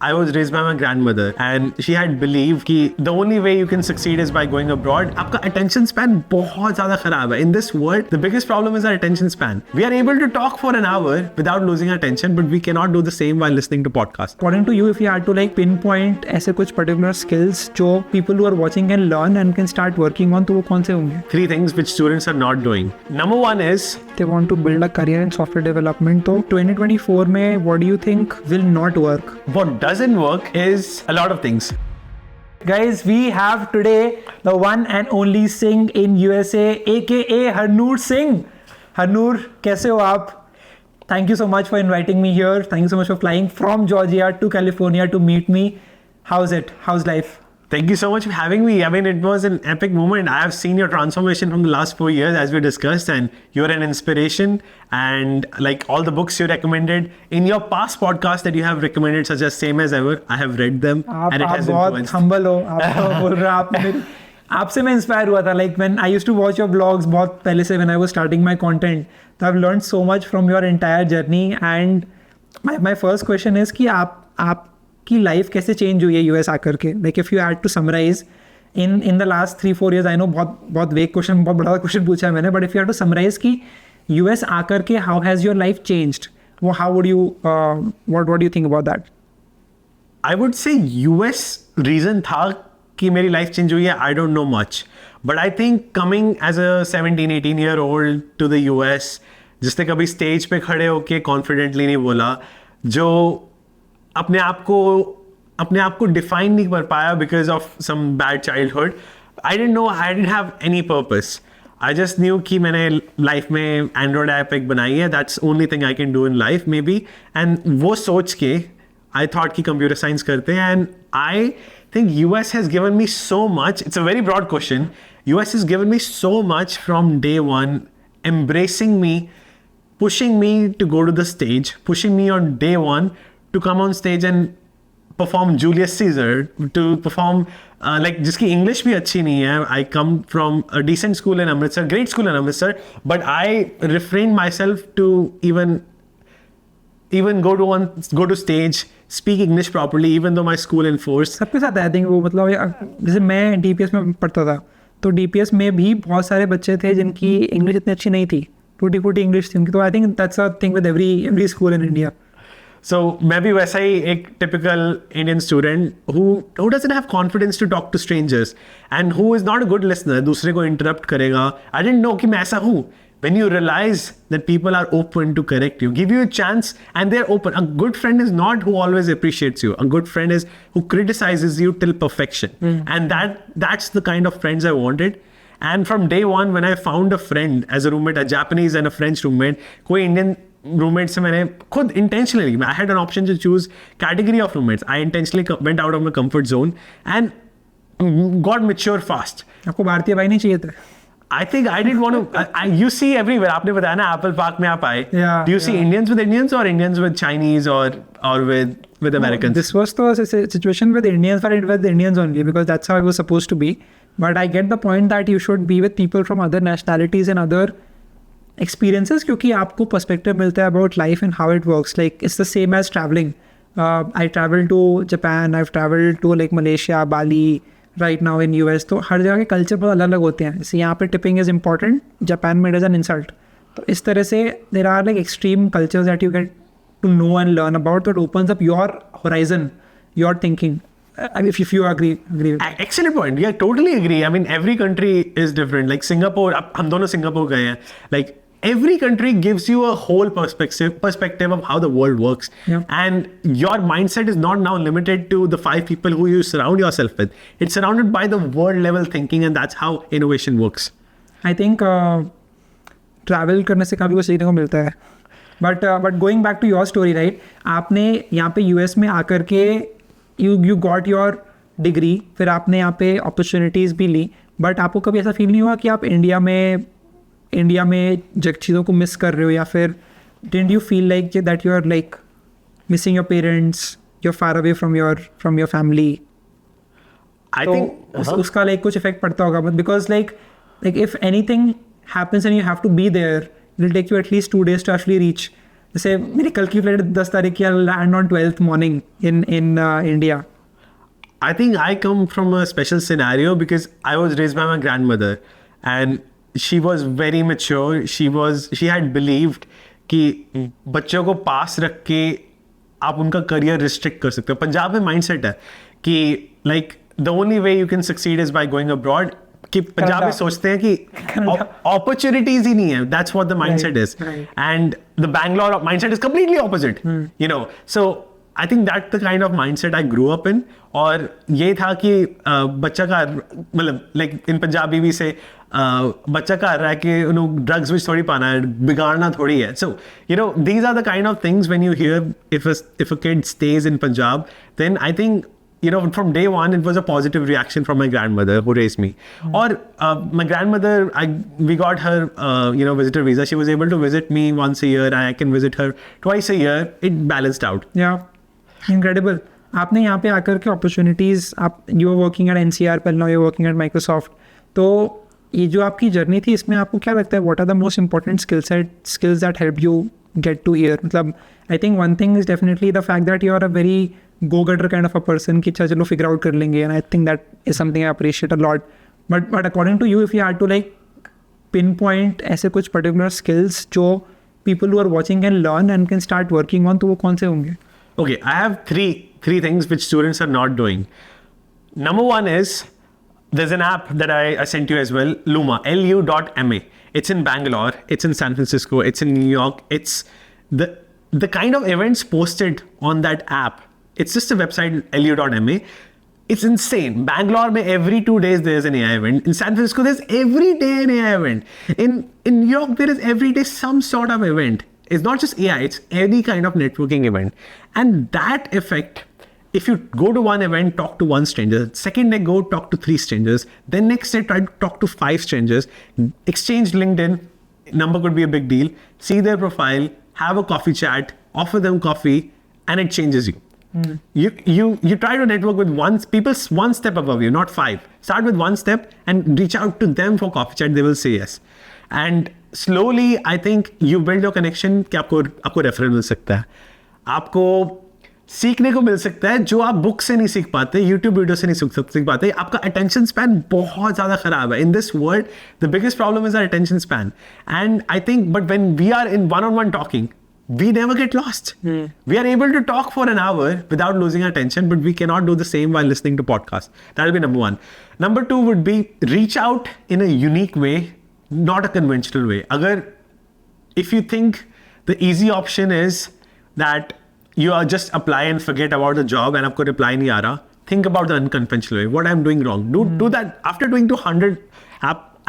I was raised by my grandmother and she had believed कि the only way you can succeed is by going abroad. आपका attention span बहुत ज़्यादा खराब है. In this world, the biggest problem is our attention span. We are able to talk for an hour without losing our attention, but we cannot do the same while listening to podcasts. According to you, if you had to like pinpoint ऐसे कुछ particular skills जो people who are watching can learn and can start working on, तो वो कौन से होंगे? 3 things which students are not doing. Number 1 is they want to build a career in software development. तो 2024 में what do you think will not work? what doesn't work is a lot of things. Guys, we have today the one and only Singh in USA, aka Harnoor Singh. Harnoor, कैसे हो आप? Thank you so much for inviting me here. Thank you so much for flying from Georgia to California to meet me. How's it? How's life? Thank you so much for having me. I mean, it was an epic moment. I have seen your transformation from the last 4 years, as we discussed, and you're an inspiration. And like all the books you recommended in your past podcasts that you have recommended, such as Same as Ever, I have read them, and it has बहुत influenced. humble हो. आप तो बोल रहे हैं आपसे मैं inspire हुआ था. Like when I used to watch your vlogs बहुत पहले से, when I was starting my content, so I've learned so much from your entire journey. And my first question is कि आप की लाइफ कैसे चेंज हुई है यूएस आकर के? Like if you had to summarize in the last 3-4 years, I know बहुत vague question, बहुत बड़ा क्वेश्चन पूछा है मैंने, but if you had to summarize कि यूएस आकर के how has your life changed, वो how would you what you think about that? I would say US reason था कि मेरी लाइफ चेंज हुई है. I don't know much, but I think coming as a 17-18 year old to the US, जिसने कभी stage पे खड़े होके कॉन्फिडेंटली नहीं बोला, जो अपने आप को डिफाइन नहीं कर पाया because of some bad childhood. I didn't know, I didn't have any purpose. I just knew कि मैंने लाइफ में एंड्रॉयड ऐप एक बनाई है, that's only thing I can do in life maybe. And वो सोच के आई थॉट कि कंप्यूटर साइंस करते हैं. And I think US has given me so much. It's a very broad question. US has given me so much from day one, embracing me, pushing me to go to the stage, pushing me on day one to come on stage and perform Julius Caesar, to perform like जिसकी English भी अच्छी नहीं है. I come from a decent school in Amritsar, great school in Amritsar, but I refrained myself to even go to stage, speak English properly, even though my school enforced. सबके साथ I think वो, मतलब जैसे मैं DPS में पढ़ता था, तो डीपीएस में भी बहुत सारे बच्चे थे जिनकी इंग्लिश इतनी अच्छी नहीं थी, टूटी फूटी इंग्लिश थी उनकी. तो आई think that's a thing with every school in India. So मैं भी वैसा ही एक typical Indian student who doesn't have confidence to talk to strangers and who is not a good listener, दूसरे को interrupt करेगा. I didn't know कि मैं ऐसा हूँ. When you realize that people are open to correct you, give you a chance, and they're open. A good friend is not who always appreciates you. A good friend is who criticizes you till perfection. And that's the kind of friends I wanted. And from day one, when I found a friend as a roommate, a Japanese and a French roommate, कोई Indian roommate से मैंने खुद intentionally, I had an option to choose category of roommates. I intentionally went out of my comfort zone and got mature fast. आपको भारतीय भाई नहीं चाहिए थे? I think I didn't want to. You see everywhere. आपने बताया ना Apple park में आप आए. Do you see Indians with Indians or Indians with Chinese or with Americans? This was the situation with Indians, but with Indians only, because that's how it was supposed to be. But I get the point that you should be with people from other nationalities and other experiences, क्योंकि आपको perspective मिलता है about life and how it works. Like it's the same as traveling. I traveled to Japan, I've traveled to like Malaysia, Bali, right now in US. तो हर जगह के culture बहुत अलग अलग होते हैं. जैसे यहाँ पे टिपिंग इज़ important, जापान में it is an insult. तो इस तरह से there are like extreme cultures that you get to know and learn about, that opens up your horizon, your thinking. If you agree with that. Excellent point. Yeah, totally agree. I mean, every country is different. Like Singapore, हम दोनों Singapore गए हैं. Like every country gives you a whole perspective of how the world works. Yeah. And your mindset is not now limited to the 5 people who you surround yourself with. It's surrounded by the world level thinking, and that's how innovation works. I think travel करने से काफ़ी कुछ सीखने को मिलता है. But going back to your story, right? आपने यहाँ पे US में आकर के you got your degree, फिर आपने यहाँ पे opportunities भी ली, but आपको कभी ऐसा फील नहीं हुआ कि आप इंडिया में चीज़ों को मिस कर रहे हो, या फिर didn't you feel like that you are like missing your parents, you're far away from your family? I तो think उसका like कुछ effect पड़ता होगा, but because like if anything happens and you have to be there, it will take you at least 2 days to actually reach. जैसे मेरी कल की flight 10 तारीख की, I'll land on 12th morning in India. I think I come from a special scenario because I was raised by my grandmother and she was very mature. She had believed कि बच्चों को पास रख के आप उनका career restrict कर सकते हो. पंजाब में माइंडसेट है कि like the only way you can succeed is by going abroad. कि पंजाब में सोचते हैं कि अपॉर्चुनिटीज ही नहीं है. That's what the mindset is. And the Bangalore mindset is completely opposite, you know. So I think that the kind of mindset I grow up in. और ये था कि बच्चा का मतलब लाइक इन पंजाबी भी से बच्चा का रहा है कि उन्होंने ड्रग्स विच थोड़ी पाना है, बिगाड़ना थोड़ी है. So you know these are the kind of things when you hear if a kid stays in Punjab, then I think, you know, from day one it was a positive reaction from my grandmother who raised me. Or my grandmother, we got her visitor visa. She was able to visit me once a year and I can visit her twice a year. It balanced out. Yeah, incredible. आपने यहाँ पे आकर के opportunities, आप you are working at NCR, पहले now you are working at Microsoft. तो ये जो आपकी जर्नी थी, इसमें आपको क्या लगता है what are the most important skills that help you get to here? मतलब I think one thing is definitely the fact that you are a very go getter kind of a person कि अच्छा चलो figure out कर लेंगे. And I think that is something I appreciate a lot. But according to you, if you had to like pinpoint ऐसे कुछ particular skills जो people who are watching can learn and can start working on, तो वो कौन से होंगे? Okay, I have three things which students are not doing. Number one is there's an app that I sent you as well, Luma, LU.MA. It's in Bangalore, it's in San Francisco, it's in New York. It's the kind of events posted on that app. It's just a website, LU.MA. It's insane. Bangalore, mein every 2 days there's an AI event. In San Francisco, there's every day an AI event. In New York, there is every day some sort of event. It's not just AI, it's any kind of networking event. And that effect, if you go to one event, talk to one stranger, second day go talk to 3 strangers, then next day try to talk to 5 strangers, exchange LinkedIn, number could be a big deal, see their profile, have a coffee chat, offer them coffee, and it changes you. You try to network with people one step above you, not 5. Start with one step and reach out to them for coffee chat, they will say yes. And slowly I think you build your connection कि आपको referral मिल सकता है, आपको सीखने को मिल सकता है जो आप बुक से नहीं सीख पाते, यूट्यूब वीडियो से नहीं सीख पाते. आपका अटेंशन स्पैन बहुत ज़्यादा खराब है. In this world the biggest problem is our attention span. And I think but when we are in one-on-one talking, we never get lost. We are able to talk for an hour without losing our attention, but we cannot do the same while listening to podcasts. That will be number one. Number 2 would be reach out in a unique way, not a conventional way. If you think the easy option is that you are just apply and forget about the job and आपको reply नहीं आ रहा, think about the unconventional way. What I'm doing wrong. Do that after doing 200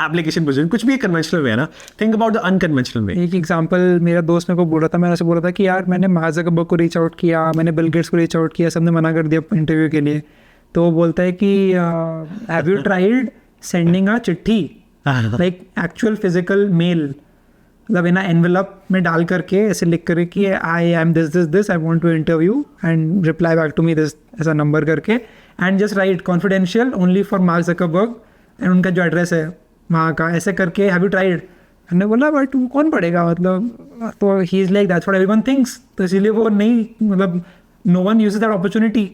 application position. कुछ भी conventional way है ना. Think about the unconventional way. एक example मेरा दोस्त मेरे को बोल रहा था, मैंने उसे बोला था कि यार मैंने मार्क ज़करबर्ग को रीच आउट किया, मैंने बिल गेट्स को रीच आउट किया, सबने मना कर दिया इंटरव्यू के लिए. तो वो बोलता है कि have you tried sending a चिट्ठी, लाइक एक्चुअल फिजिकल मेल, मतलब इन एनवेलप में डाल करके ऐसे लिख करके कि I am this I want to interview and reply back to me this ऐसा नंबर करके, and just write confidential only for Mark Zuckerberg and उनका जो एड्रेस है वहाँ का, ऐसे करके हैव यू ट्राइड. हमने बोला बट वो कौन पढ़ेगा, मतलब तो he is like that's what everyone thinks. तो इसीलिए वो नहीं, मतलब no one uses that opportunity.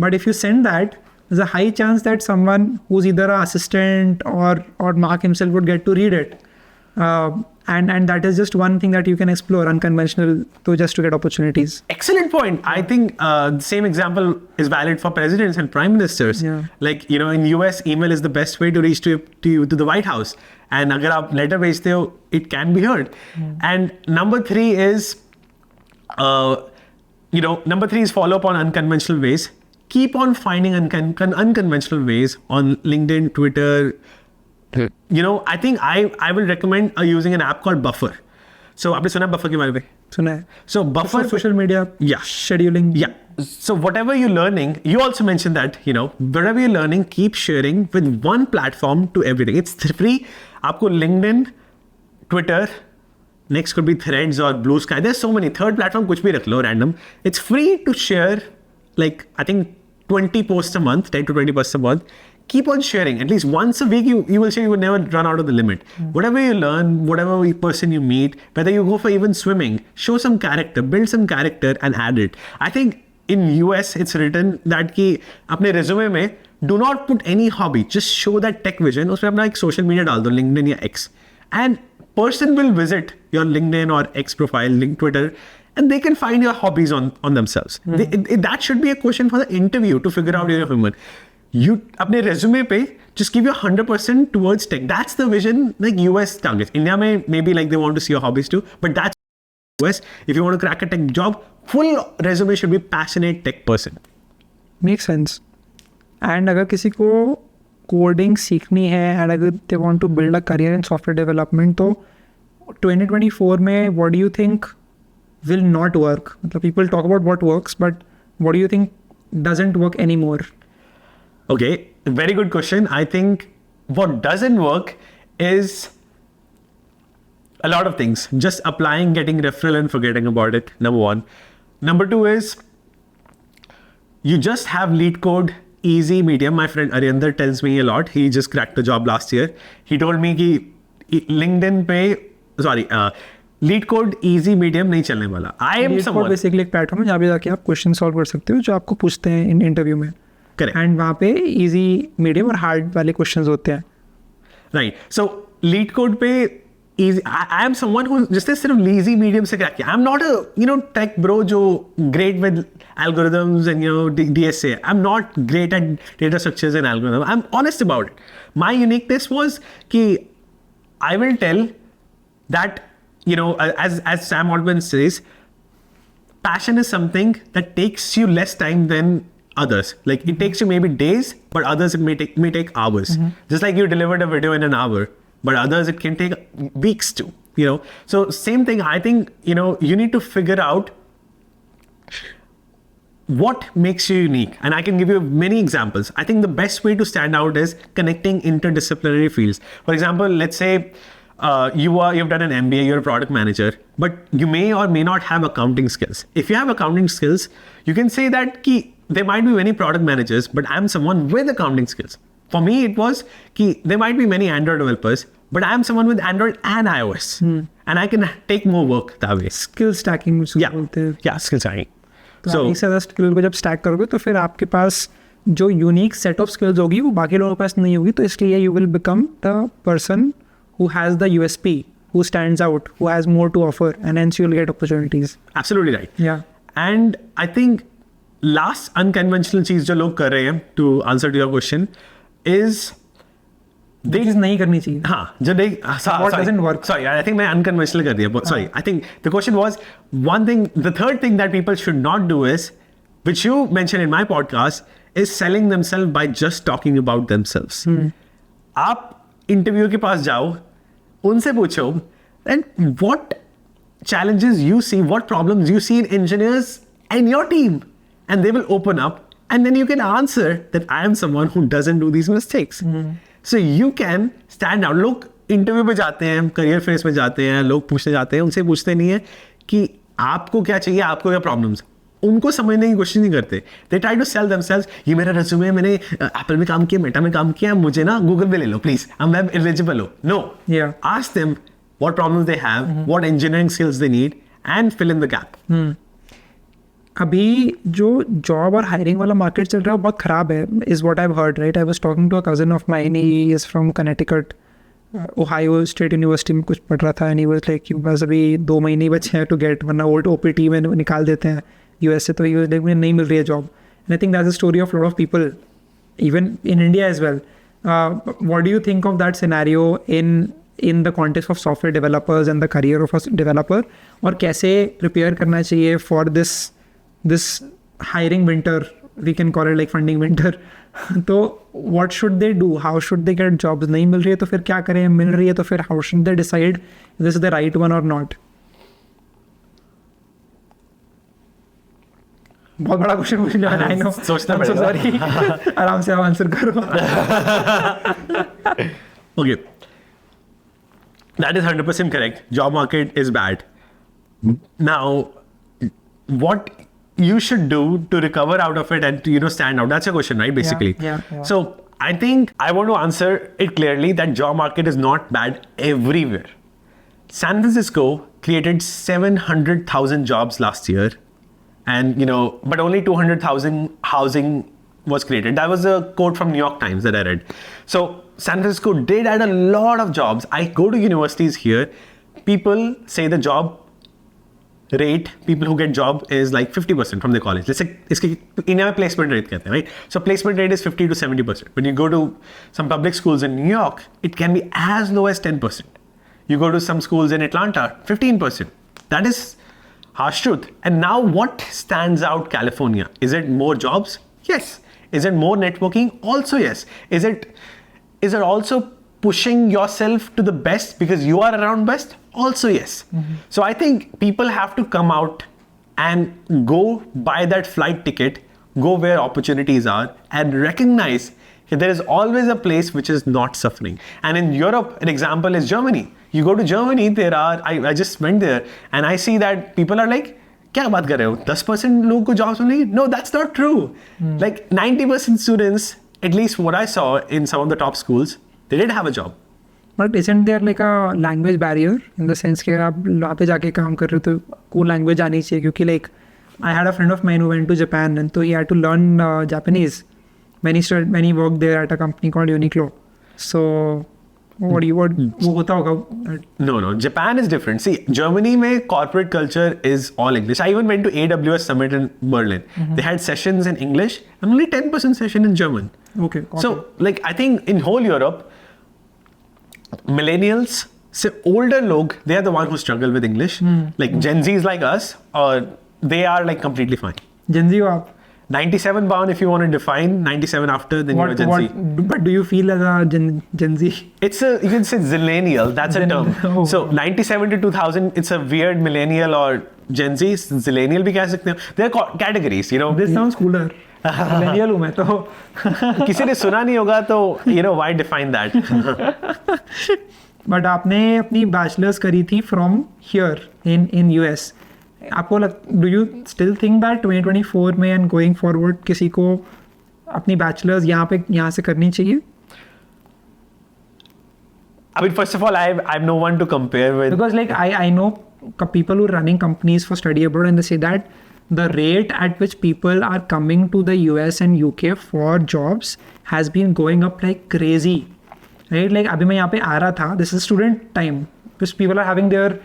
But if you send that, there's a high chance that someone who's either an assistant or Mark himself would get to read it. And that is just one thing that you can explore, unconventional, to just to get opportunities. Excellent point. I think the same example is valid for presidents and prime ministers. Yeah. Like, you know, in US, email is the best way to reach to the White House. And agar aap letter bhejte ho, it can be heard. And number 3 is, number 3 is follow up on unconventional ways. Keep on finding unconventional ways on LinkedIn, Twitter. You know, I think I will recommend using an app called Buffer. So, आपने सुना Buffer के बारे में? सुना है. So, Buffer social media, yeah, scheduling. Yeah. So, whatever you're learning, you also mentioned that, you know, whatever you're learning, keep sharing with one platform to everything. It's free. आपको LinkedIn, Twitter, next could be Threads or Blue Sky. There's so many. Third platform, कुछ भी रख लो random. It's free to share, like, I think 20 posts a month, 10 to 20 posts a month. keep on sharing. At least once a week, you will say you will never run out of the limit. Whatever you learn, whatever person you meet, whether you go for even swimming, show some character, build some character and add it. I think in US, it's written that कि अपने resume में do not put any hobby, just show that tech vision. उसमें अपना एक social media डाल दो, LinkedIn या X. And person will visit your LinkedIn or X profile, Twitter, and they can find your hobbies on themselves. That should be a question for the interview to figure out you're a human. You अपने resume पे just give your 100% towards tech. That's the vision like US targets. India में maybe like they want to see your hobbies too, but that's US. If you want to crack a tech job, full resume should be passionate tech person. Makes sense. And अगर किसी को coding सीखनी है and अगर they want to build a career in software development, तो 2024 में what do you think will not work? मतलब people talk about what works, but what do you think doesn't work anymore? Okay, very good question. I think what doesn't work is a lot of things. Just applying, getting referral and forgetting about it, number one. Number two is you just have lead code, easy, medium. My friend Ariander tells me a lot. He just cracked the job last year. He told me कि LinkedIn पे, lead code, easy, medium नहीं चलने वाला. I am someone. Basically एक platform है जहाँ पे जाके आप क्वेश्चन सॉल्व कर सकते हो जो आपको पूछते हैं इन इंटरव्यू में. Correct. एंड वहाँ पे इजी, मीडियम और हार्ड वाले क्वेश्चंस होते हैं. Right. So lead code पे easy. I am someone who just सिर्फ easy medium से crack किया. I'm not a tech bro जो great with algorithms and DSA. I'm not great at data structures and algorithms. I'm honest about it. My uniqueness was कि I will tell that as Sam Altman says, passion is something that takes you less time than others. Like it takes you maybe days, but others it may take hours. Just like you delivered a video in an hour, but others it can take weeks too. So same thing. I think you need to figure out what makes you unique, and I can give you many examples. I think the best way to stand out is connecting interdisciplinary fields. For example, let's say you've done an MBA, you're a product manager, but you may or may not have accounting skills. If you have accounting skills, you can say that there might be many product managers, but I'm someone with accounting skills. For me, it was there might be many Android developers, but I'm someone with Android and iOS, and I can take more work that way. Skill stacking बोलते हैं. Yeah, skill stacking. तो एक से skill को जब stack करोगे तो फिर आपके पास जो यूनिक सेट ऑफ स्किल्स होगी वो बाकी लोगों के पास नहीं होगी, तो इसलिए you will become the person who has the USP, who stands out, who has more to offer, and hence you'll get opportunities. Absolutely right. Yeah. And I think last unconventional चीज जो लोग कर रहे हैं, to answer to your question, is they चीज नहीं करनी चाहिए. हाँ, जो नहीं. What doesn't work? Sorry, I think मैं unconventional कर दिया. Sorry, I think the question was one thing. The third thing that people should not do is, which you mentioned in my podcast, is selling themselves by just talking about themselves. आप interview के पास जाओ, उनसे पूछो and what challenges you see, what problems you see in engineers and your team, and they will open up, and then you can answer that I am someone who doesn't do these mistakes. So you can stand out. लोग interview पे जाते हैं, career face में जाते हैं, लोग पूछने जाते हैं, उनसे पूछते नहीं है कि आपको क्या चाहिए, आपको क्या प्रॉब्लम्स. उनको समझने की कोशिश नहीं करते. They try to sell themselves. ये मेरा रेज्यूमे, मैंने एप्पल में काम किया, मेटा में काम किया, मुझे ना गूगल पे ले लो please, I am web eligible हो. No, ask them what problems they have, what engineering skills they need, and fill in the gap. अभी जो जॉब और हायरिंग वाला मार्केट चल रहा है वो बहुत ख़राब है, is what I have heard. Right, I was talking to a cousin of mine, he is from Connecticut, Ohio State University में कुछ पढ़ रहा था, एंड ही वाज लाइक बस अभी 2 महीने बचे हैं टू गेट, वरना ओल्ड OPT में निकाल देते हैं US से, तो ही वाज लाइक मुझे नहीं मिल रही है job. And I think that's a story of lot of people even in India as well. What do you think of that scenario in the context of software developers and the career of a developer, और कैसे prepare करना चाहिए for this hiring winter, we can call it like funding winter. तो what should they do, how should they get jobs? नहीं मिल रही है तो फिर क्या करें, मिल रही है तो फिर how should they decide this is the right one or not? बहुत बड़ा क्वेश्चन पूछ लिया. I know, सोचना I'm so sorry. आराम से आप आंसर करो. Okay. That is 100% correct. Job market is bad. Now, what you should do to recover out of it and to stand out? That's a question, right? Basically. Yeah. So I think I want to answer it clearly that job market is not bad everywhere. San Francisco created 700,000 jobs last year, and but only 200,000 housing was created. That was a quote from New York Times that I read. So San Francisco did add a lot of jobs. I go to universities here. People say the job rate, people who get job is like 50% from the college. Let's say India में placement rate कहते हैं, right? So placement rate is 50 to 70%. When you go to some public schools in New York, it can be as low as 10%. You go to some schools in Atlanta, 15%. That is harsh truth. And now what stands out California? Is it more jobs? Yes. Is it more networking? Also yes. Is it also pushing yourself to the best because you are around best? Also yes. So I think people have to come out and go buy that flight ticket, go where opportunities are, and recognize that there is always a place which is not suffering. And in Europe, an example is Germany. You go to Germany, I just went there and I see that people are like, क्या बात कर रहे हो? 10% लोगों को jobs मिलेंगे? No, that's not true. Like 90% students, at least what I saw in some of the top schools, they did have a job. But isn't there like a language barrier in the sense कि अगर आप वहाँ पे जाके काम कर रहे हो तो को language आनी चाहिए, क्योंकि like I had a friend of mine who went to Japan and so he had to learn Japanese when he worked there at a company called Uniqlo. So वो होता होगा? No. Japan is different. See, Germany में corporate culture is all English. I even went to AWS Summit in Berlin. They had sessions in English and only 10% session in German. Okay. So like I think in whole Europe, millennials, so older log, they are the ones who struggle with English. Like Gen Zs like us, or they are like completely fine. Gen Z हो आप? 97 bound if you want to define 97 after, then you're Gen Z. But do you feel as a Gen Z? It's you can say zillennial, that's a term. Oh. So 97 to 2000, it's a weird millennial or Gen Z. Zillennial भी कह सकते हो. There are categories, This sounds cooler. Millennial हूँ मैं तो. किसी ने सुना नहीं होगा तो why define that? But आपने अपनी bachelor's करी थी from here in US. आपको do you still think that 2024 में and going forward किसी को अपनी bachelor's यहाँ से करनी चाहिए? I mean, first of all, I'm no one to compare with. Because like I know people who are running companies for study abroad and they say that the rate at which people are coming to the US and UK for jobs has been going up like crazy, right? Like अभी मैं यहाँ पे आ रहा था, this is student time, because people are having their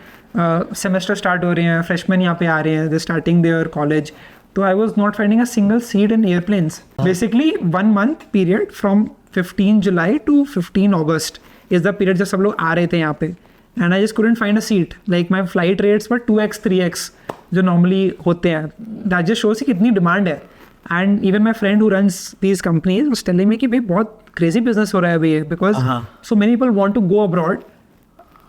semester start हो रहे हैं, freshmen यहाँ पे आ रहे हैं, they're starting their college. So I was not finding a single seat in airplanes. Basically 1 month period from 15 July to 15 August is the period जब सब लोग आ रहे थे यहाँ पे. And I just couldn't find a seat. Like my flight rates were 2x, 3x जो normally होते हैं. That just shows कि कितनी demand है. And even my friend who runs these companies was telling me कि भाई बहुत crazy business हो रहा है अभी, because so many people want to go abroad.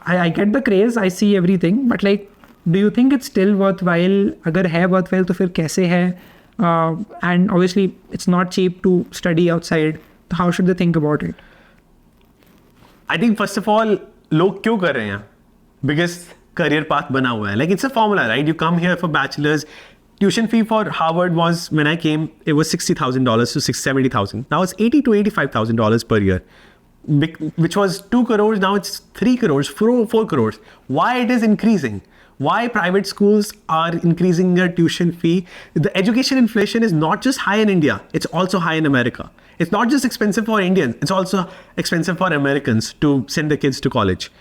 I get the craze, I see everything, but like, do you think it's still worthwhile? अगर है worthwhile तो फिर कैसे है? And obviously it's not cheap to study outside. So how should they think about it? I think first of all, लोग क्यों कर रहे हैं? Because career path बना हुआ है. Like it's a formula, right? You come here for bachelor's. Tuition fee for Harvard was, when I came, it was $60,000 to $70,000. Now it's $80,000 to $85,000 per year, which was 2 crores. Now it's 3 crores, 4 crores. Why it is increasing? Why private schools are increasing their tuition fee? The education inflation is not just high in India, it's also high in America. It's not just expensive for Indians, it's also expensive for Americans to send their kids to college.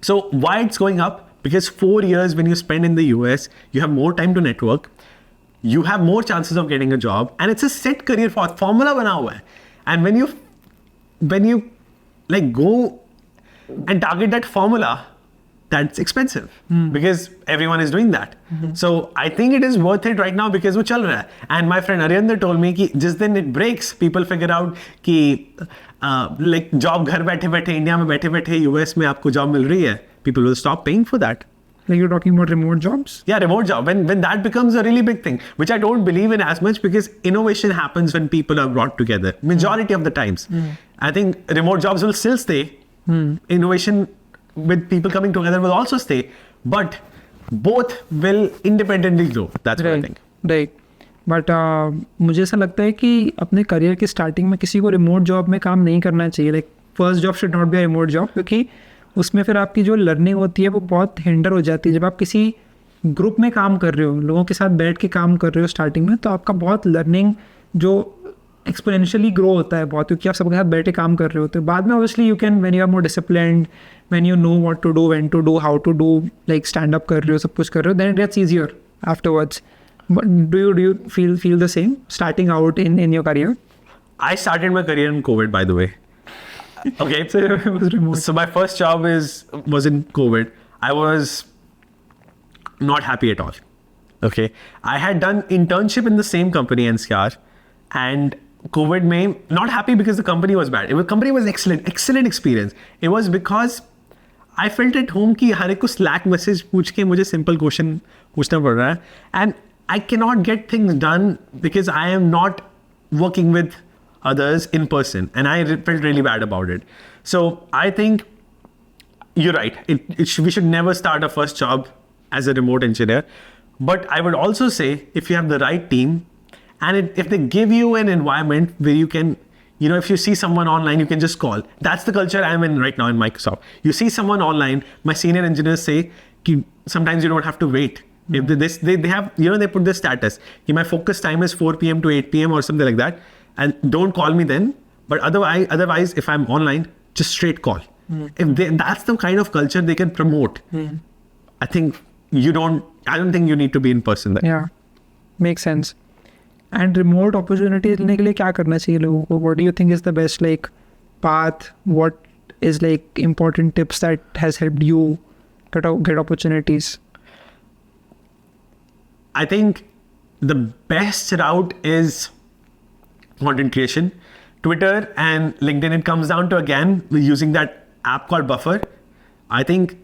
So why it's going up? Because 4 years when you spend in the US, you have more time to network, you have more chances of getting a job, and it's a set career formula bana hua hai. And when you like go and target that formula, that's expensive because everyone is doing that. So I think it is worth it right now because वो चल रहा है. And my friend Arinder told me कि जिस दिन it breaks, people figure out कि like job घर बैठे बैठे इंडिया में बैठे बैठे US में आपको job मिल रही है, people will stop paying for that. Like you're talking about remote jobs? Yeah, remote job. When that becomes a really big thing, which I don't believe in as much because innovation happens when people are brought together. Majority of the times. I think remote jobs will still stay. Innovation with people coming together will also stay. But both will independently grow. That's what I think. Right. But मुझे ऐसा लगता है कि अपने career की starting में किसी को रिमोट जॉब में काम नहीं करना चाहिए. Like first job should not be a remote job, क्योंकि उसमें फिर आपकी जो लर्निंग होती है वो बहुत हिंडर हो जाती है. जब आप किसी ग्रुप में काम कर रहे हो, लोगों के साथ बैठ के काम कर रहे हो स्टार्टिंग में, तो आपका बहुत लर्निंग जो एक्सपोनेंशियली ग्रो होता है बहुत, क्योंकि आप सबके साथ बैठ के काम कर रहे होते हो. बाद में obviously you can, when you are more disciplined, when you know what to do, when to do, how to do, like stand up कर रहे हो, सब कुछ कर रहे हो, then it gets easier afterwards. But do you feel the same starting out in your career? I started my career in COVID, by the way. Okay, So it was remote. so my first job was in COVID. I was not happy at all. Okay, I had done internship in the same company NCR, and COVID में not happy because the company was bad. Company was excellent experience. It was because I felt at home कि हर एक को Slack message पूछ के मुझे simple question पूछना पड़ रहा है, and I cannot get things done because I am not working with others in person, and I felt really bad about it. So I think you're right. We should never start a first job as a remote engineer. But I would also say, if you have the right team, and if they give you an environment where you can, if you see someone online, you can just call. That's the culture I'm in right now in Microsoft. You see someone online, my senior engineers say, sometimes you don't have to wait. If they have, they put this status, my focus time is 4 p.m. to 8 p.m. or something like that, and don't call me then. But otherwise, if I'm online, just straight call. That's the kind of culture they can promote. I don't think you need to be in person there. Yeah, makes sense. And remote opportunities लेने के लिए क्या करना चाहिए लोगों को? What do you think is the best path? What is important tips that has helped you get opportunities? I think the best route is content creation. Twitter and LinkedIn, it comes down to, again, using that app called Buffer. I think,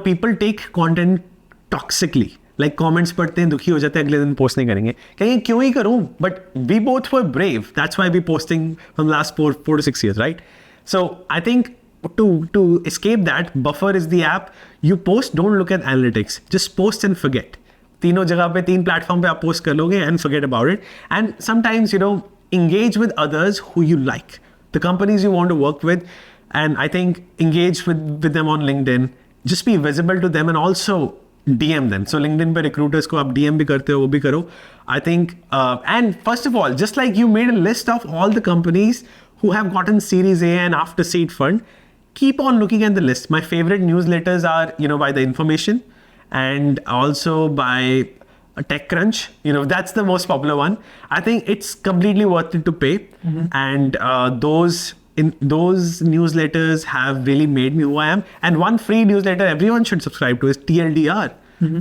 people take content toxically. Like comments पढ़ते हैं, दुखी हो जाते हैं, अगले दिन post नहीं करेंगे. कहेंगे क्यों ही करूँ? But we both were brave. That's why we posting from the last 4 to 6 years, right? So I think to escape that, Buffer is the app. You post, don't look at analytics. Just post and forget. तीनों जगह पे, 3 platform पे आप post कर लोगे and forget about it. And sometimes, engage with others who you like, the companies you want to work with, and I think engage with them on LinkedIn. Just be visible to them and also DM them. So LinkedIn पे recruiters को आप DM भी करते हो, वो भी करो. I think, and first of all, just like you made a list of all the companies who have gotten Series A and after seed fund, keep on looking at the list. My favorite newsletters are, by The Information, and also by TechCrunch. That's the most popular one. I think it's completely worth it to pay. And those newsletters have really made me who I am. And one free newsletter everyone should subscribe to is TLDR.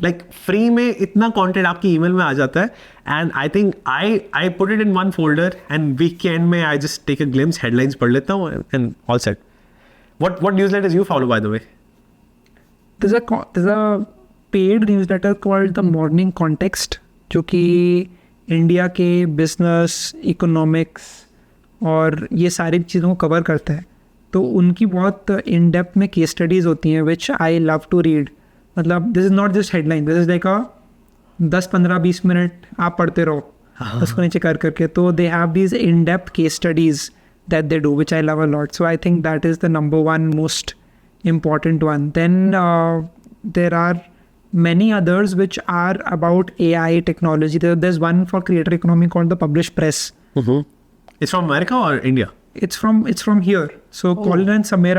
Like free में इतना content आपकी email में आ जाता है. And I think I put it in one folder, and weekend में I just take a glimpse, headlines पढ़ लेता हूँ, and all set. What newsletters you follow, by the way? There's a paid newsletter called the morning context, जो कि India के business, economics और ये सारी चीज़ों को कवर करता है. तो उनकी बहुत इन डेप्थ में केस स्टडीज़ होती हैं which I love to read. मतलब this is not just headline, this is like 10-15-20 minute आप पढ़ते रहो उसको नीचे कर करके. तो they have these in depth case studies that they do which I love a lot. So I think that is the number one most important one. Then there are many others which are about AI technology. There's one for creator economy called the Publish Press. It's from America or India? It's from here. So Colin and Samir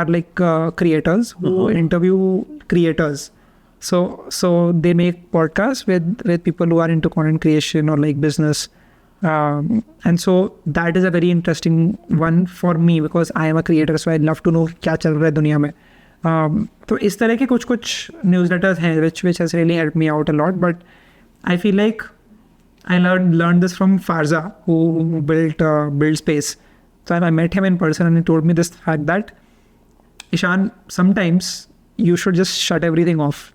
are creators who interview creators. So they make podcasts with people who are into content creation or business. And so that is a very interesting one for me because I am a creator, so I love to know क्या चल रहा है दुनिया में. तो इस तरह के कुछ newsletters हैं which has really helped me out a lot. But I feel like I learned this from Farza, who built Buildspace. So I met him in person and he told me this fact that, Ishan, sometimes you should just shut everything off.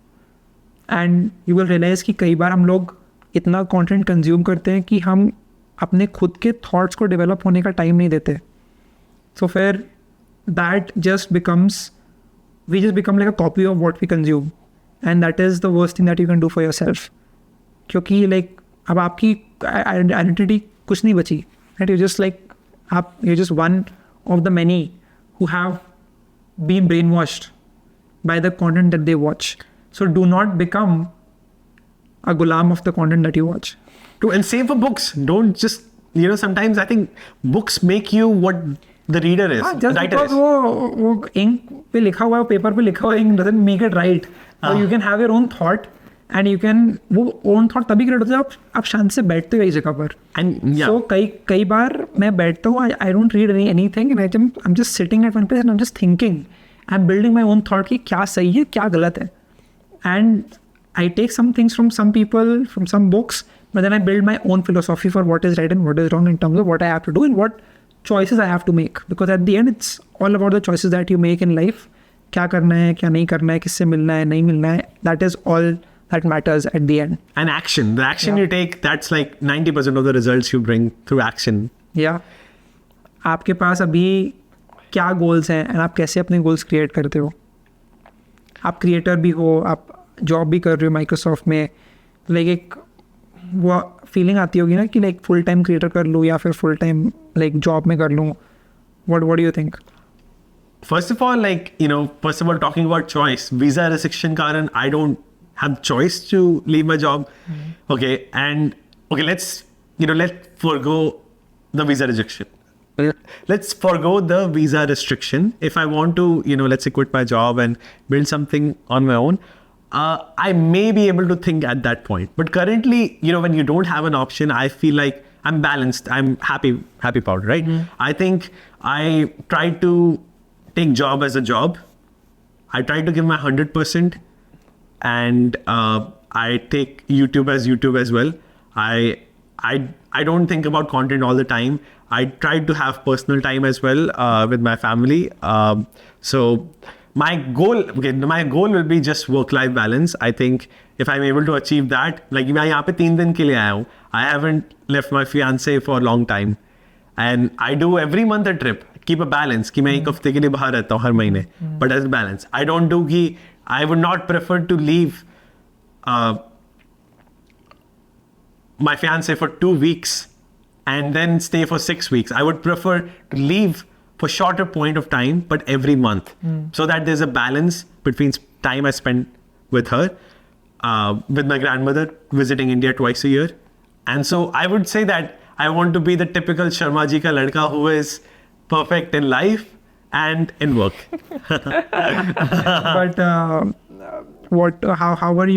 And you will realize कि कई बार हम लोग इतना content consume करते हैं कि हम अपने खुद के thoughts को develop होने का time नहीं देते. So फिर that just becomes, we just become like a copy of what we consume, and that is the worst thing that you can do for yourself. क्योंकि अब आपकी आइडेंटिटी कुछ नहीं बची, राइट? यू जस्ट लाइक आप you just one of the many who have been brainwashed by the content that they watch. So do not become a gulam of the content that you watch. And same for books. Don't just, sometimes I think books make you what the reader is. Just writer because is. वो ink पे लिखा हुआ है, paper पे लिखा हुआ है, ink doesn't make it right. So you can have your own thought and you can, वो own thought तभी create होता है आप शांति से बैठते हो एक जगह पर. And yeah. So कई बार मैं बैठता हूँ, I don't read anything and I'm just sitting at one place and I'm just thinking. I'm building my own thought कि क्या सही है, क्या गलत है. And I take some things from some people, from some books, but then I build my own philosophy for what is right and what is wrong in terms of what I have to do and what choices I have to make. Because at the end, it's all about the choices that you make in life. क्या करना है, क्या नहीं करना है, किससे मिलना है, नहीं मिलना है. That is all that matters at the end. And action. The action you take, that's like 90% of the results you bring through action. Yeah. आपके पास अभी क्या गोल्स हैं एंड आप कैसे अपने गोल्स क्रिएट करते हो. आप क्रिएटर भी हो, आप जॉब भी कर रहे हो माइक्रोसॉफ्ट में, लाइक एक वो फीलिंग आती होगी ना कि लाइक फुल टाइम क्रिएटर कर लूँ या फिर फुल टाइम लाइक जॉब में कर लूँ. What do you think? First of all, first of all, talking about choice, visa restriction karan, I don't have choice to leave my job. Okay, and let's forgo the visa restriction. Let's forgo the visa restriction. If I want to, let's say quit my job and build something on my own, I may be able to think at that point. But currently, when you don't have an option, I feel like I'm balanced. I'm happy about it, right? I think I try to take job as a job. I try to give my 100%, and I take YouTube as well. I don't think about content all the time. I try to have personal time as well with my family. So my goal will be just work-life balance. I think if I'm able to achieve that, like मैं यहाँ पे 3 दिन के लिए आया हूँ. I haven't left my fiance for a long time, and I do every month a trip. Keep a balance. कि मैं एक हफ्ते के लिए बाहर रहता हूँ हर महीने. But as a balance, I don't do कि I would not prefer to leave my fiance for 2 weeks and then stay for 6 weeks. I would prefer to leave for shorter point of time, but every month, so that there's a balance between time I spend with her, with my grandmother, visiting India twice a year. And so I would say that I want to be the typical Sharma ji ka ladka who is perfect in life and in work. But how did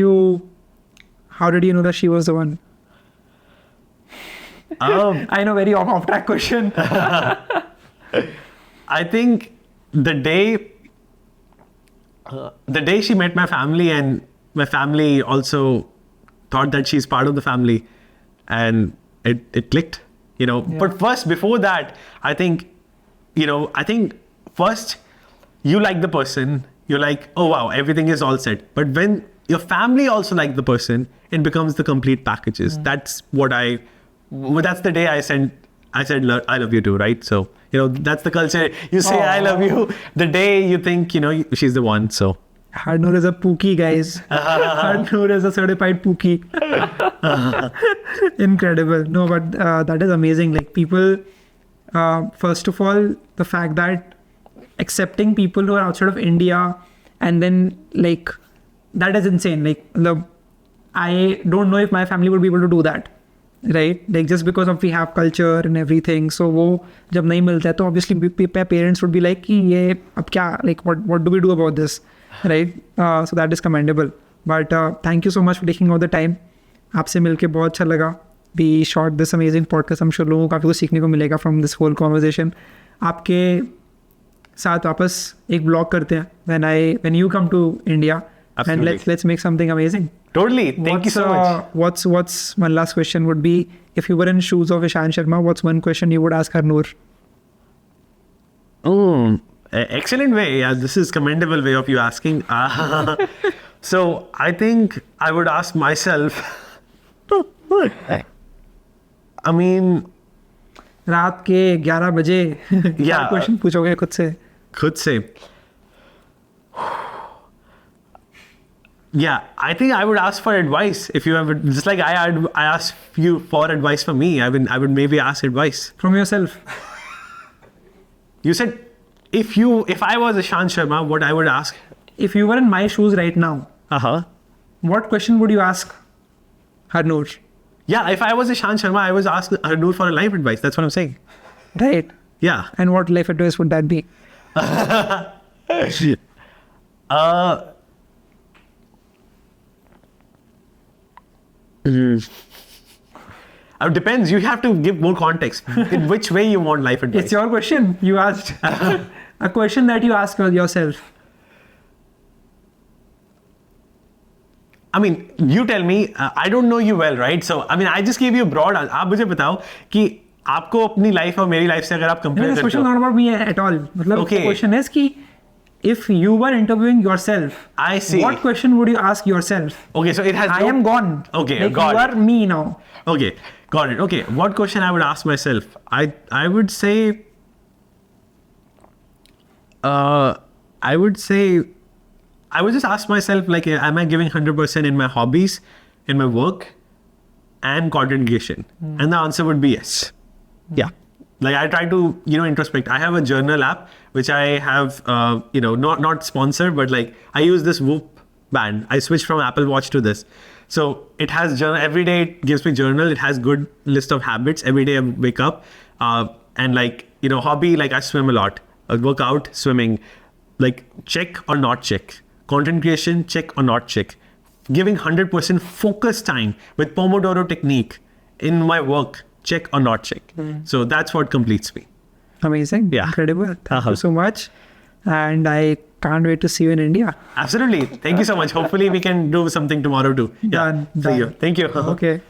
you know that she was the one? I know, very off track question. I think the day she met my family, and my family also thought that she's part of the family, and it clicked, Yeah. But first, before that, I think first you like the person, you're like, oh wow, everything is all set. But when your family also like the person, it becomes the complete packages. That's that's the day I said I love you too, right? So that's the culture. You say I love you the day you think she's the one. So Harnoor is a pookie, guys. Harnoor is a certified pookie. Incredible. No, but that is amazing. Like people, first of all, the fact that accepting people who are outside of India, and then like that is insane. Like I don't know if my family would be able to do that. Right, like just because of we have culture and everything, so वो जब नहीं मिलता है तो obviously parents would be like कि ये अब क्या, like what do we do about this, right? So that is commendable. But thank you so much for taking all the time. आपसे मिलके बहुत अच्छा लगा. We shot this amazing podcast. I'm sure लोगों को काफ़ी कुछ सीखने को मिलेगा from this whole conversation. आपके साथ वापस एक vlog करते हैं when you come to India. Absolutely. And let's make something amazing. Totally. Thank you so much. What's one last question would be, if you were in shoes of Ishan Sharma, what's one question you would ask Harnoor? Excellent way. Yeah, this is commendable way of you asking. So I think I would ask myself, I mean, रात के 11 बजे क्या question पूछोगे खुद से? Yeah, I think I would ask for advice if you have, just like I asked you for advice for me. I would maybe ask advice From yourself. You said if I was Ishan Sharma, what I would ask? If you were in my shoes right now, what question would you ask Harnoor? Yeah, if I was Ishan Sharma, I was asked Harnoor for a life advice. That's what I'm saying. Right. Yeah. And what life advice would that be? It depends. You have to give more context. In which way you want life advice? It's your question. You asked a question that you ask yourself. I mean, you tell me. I don't know you well, right? So, I mean, I just gave you a broad. आप मुझे बताओ कि आपको अपनी life और मेरी life से अगर आप compare This करते question हो. not about me at all. मतलब Okay. the question is कि if you were interviewing yourself, I see. what question would you ask yourself? Okay, so it has. I am gone. Okay, like got you it. are me now. Okay, got it. Okay, what question I would ask myself? I would say. I would say. I would just ask myself, like, am I giving 100% in my hobbies, in my work, and content creation? And the answer would be yes. Yeah. Like I try to, introspect. I have a journal app, which I have, not sponsored, but like I use this Whoop band. I switched from Apple Watch to this. So it has journal, every day it gives me journal. It has good list of habits. Every day I wake up and like, hobby, like I swim a lot. I work out, swimming, like check or not check. Content creation, check or not check. Giving 100% focus time with Pomodoro technique in my work, check or not check. So that's what completes me. Amazing. Yeah. Incredible. Thank you so much. And I can't wait to see you in India. Absolutely. Thank you so much. Hopefully we can do something tomorrow too. Yeah. Done. See you. Thank you. Okay.